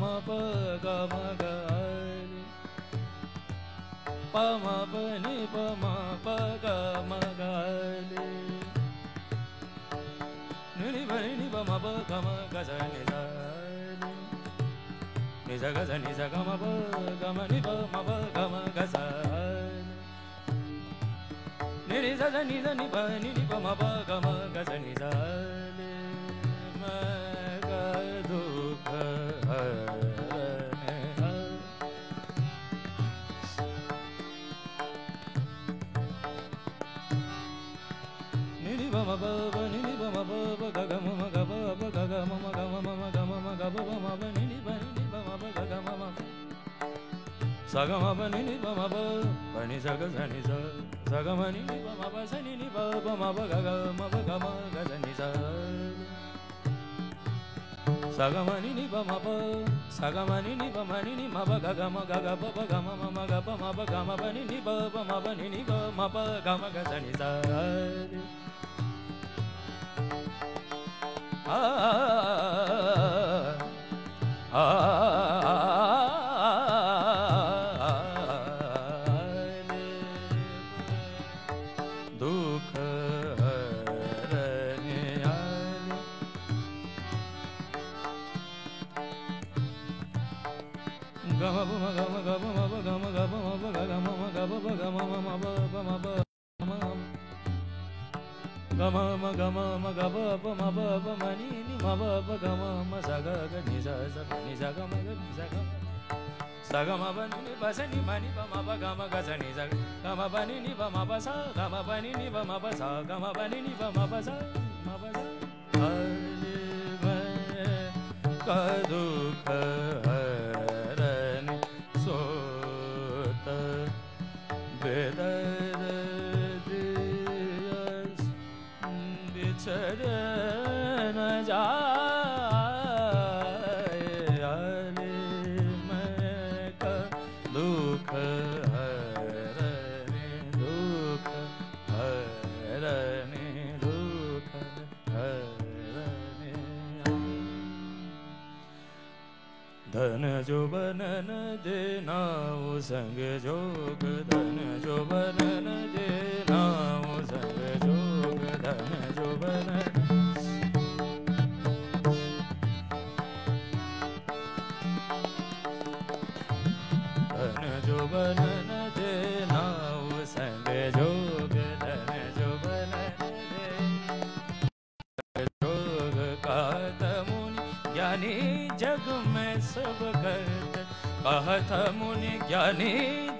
ma pa ga ma ga ni pa ma pa ni pa ma pa ga ma ga ni pa ni pa ma pa ga ma ga sa ni sa ni sa ga sa ni sa ga ma pa ga ma ni pa ma pa ga ma ga sa ni sa sa ni sa ni pa ma pa ga ma ga sa ni sa ma ga dukha ni pa ma pa ni pa ma pa ga ga ma ga pa ga ga ma ga ma ga ma ga pa ma pa ni pa ma pa ga ga ma sa ga ma pa ni pa ma pa ni sa ga sa ni sa sa ga ma ni pa ma pa sa ni pa ma pa ga ga ma ga sa ni sa sa ga ma ni pa ma pa sa ga ma ni pa ma ni ma pa ga ga ma ga pa ma ga pa ma pa ga ma pa ni pa ma pa ni pa ma pa ga ma ga sa ni sa sa ga ma pa ni pa sa ni ma ni pa ma pa ga ma ga sa ni sa ga ma pa ni pa ma pa sa ga ma pa ni pa ma pa sa ga ma pa ni pa ma pa sa ma pa sa hare me ka dukha harani sota bedariyas bichara ja धन जो बनन देना संग जोग धन जो बनन देना संग जोग धन जो बनन धन जो बनन देना संग जोग धन जो बनन दे जोग कहत मुनि ज्ञानी जग में सब करते कहत मुनि ज्ञानी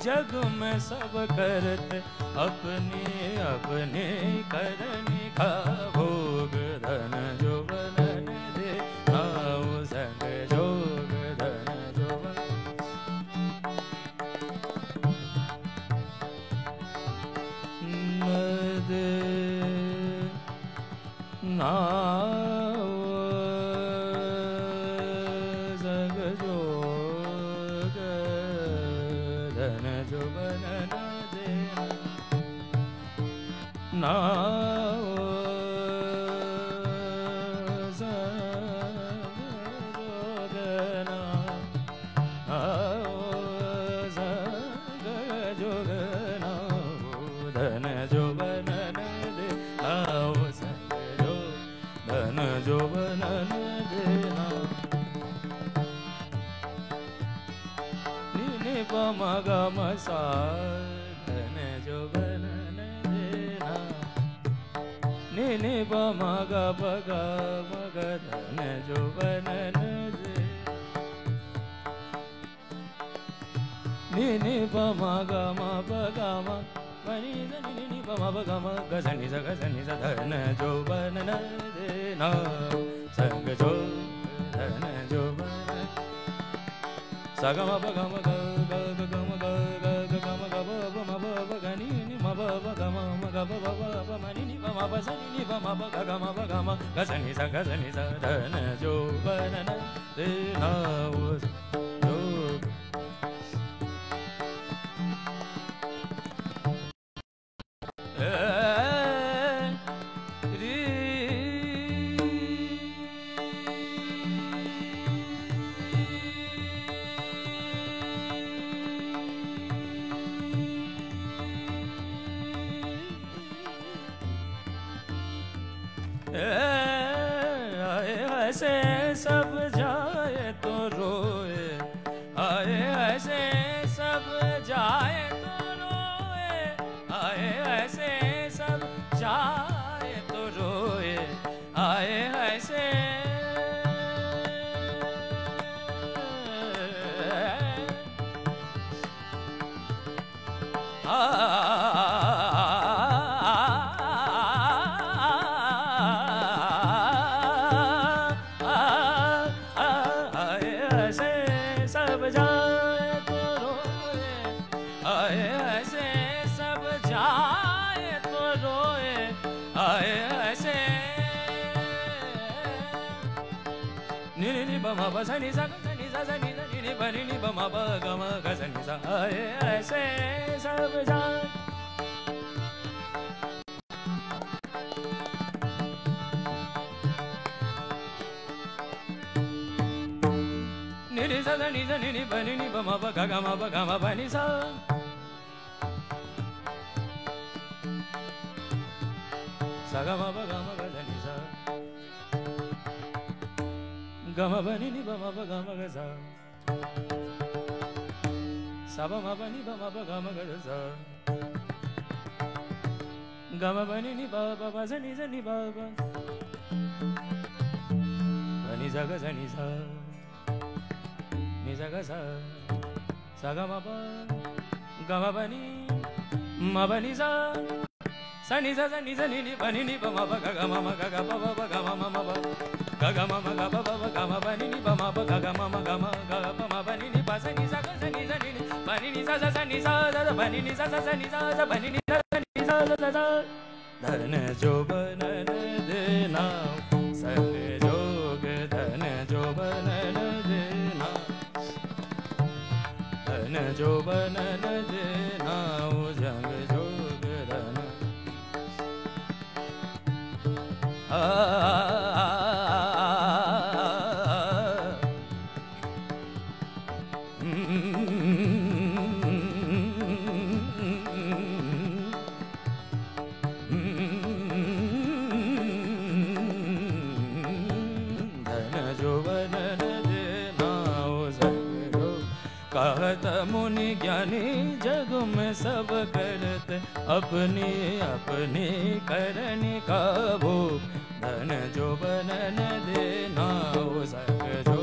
जग में सब करते अपने अपने करनी का भोग धन जो बनन दे नाउ संग जोग धन जो बनन दे now ma ga ma sa धन जो बनन देना ni ni pa ma ga pa ga ma ga धन जो बनन दे ni ni pa ma ga ma ni ni pa ma pa ga ma ga sa ni sa धन जो बनन देना संग जो धन जो बनन sa ga ma pa ga ma ga ga ma ga ga ma ga pa ma pa ga ni ma pa ga ma ga pa ma ni pa ma pa sa ni pa ma pa ga ma ga sa ni sa धन जो बनन देना जो ऐसे सब जाए तो रोए, आए ऐसे सब जाए तो रोए, आए ऐसे सब जाए तो रोए, आए ऐसे Sani sa sani sa sani sa ni ba ni ba ma ba ga ma ga sani sa ऐसे सब जाए ni sa sani sa ni ba ni ba ma ba ga ma ba ni sa sa ga ma ba ga sani sa Gama bani ni ba ma ba ga ma ga sa, sa ba ma ba ni ba ma ba ga ma ga sa, gama bani ni ba ba ba sa ni ba ba, bani sa ga sa, ni sa ga sa ga ma ba, gama bani ma ba ni sa ni ni bani ni ba ma ba ga ma ga ba ba ga ma ba. Ga ma ma ga ba ba ga ma ba ni ni ba ma ba ga ma ma ga ma ba ni ni ba sa ni sa ni ni ba ni ni sa ni sa ba ni ni sa ni sa ba ni ni sa धन जो बनन देना संग जोग धन जो बनन देना धन जो बनन देना जंग जोग धन मुनि ज्ञानी जग में सब करते अपनी अपनी करनी का भोग धन जो बनन देना सक जो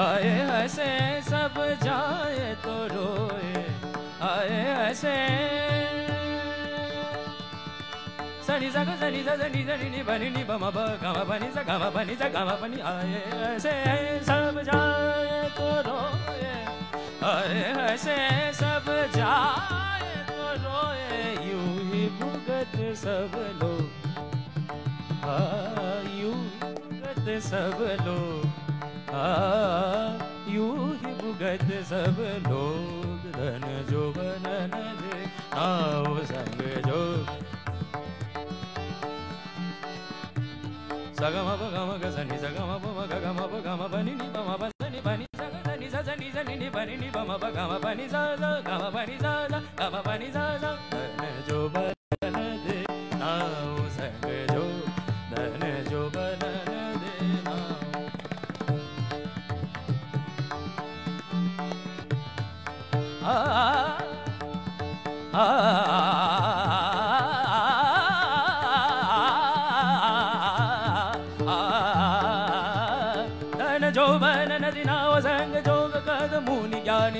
आए ऐसे सब जाए तो रोए आए ऐसे सनी सा सनी सा सनी सनी नि बनी नि बमा ब गा बनी सा गा बनी सा गा बनी आए ऐसे सब जाए तो रोए आए ऐसे सब जाए तो रोए यूं ही भुगत सब लोग यूं भुगत सब लोग यूं ही भुगत सब लोग धन जो बनन दे आओ संग जो Sagama ba gama ga sani sagama ba ga gama ba gama bani ni ba ma ba sani bani sani ni bani ni ba ma ba gama bani sa gama bani sa gama bani sa धन जो बनन दे now संग जो धन जो बनन दे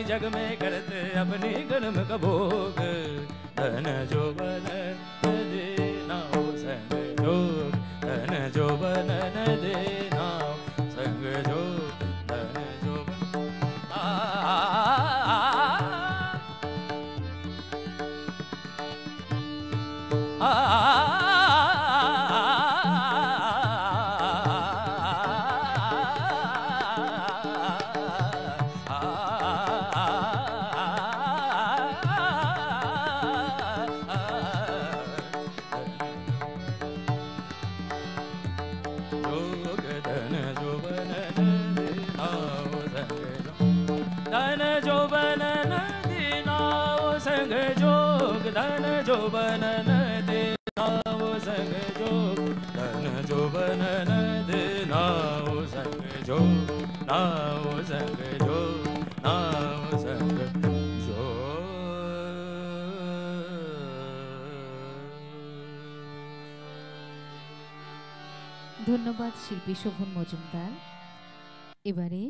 जग में करते अपनी कर्म का भोग धन जो बनन देना संग जोग धन जो बनन देना संग जोग धन जो धन जो बनन देना संग जो नाव संग जो, नाव संग जो। ধন্যবাদ শিল্পী শোভন মজুমদার। এবারে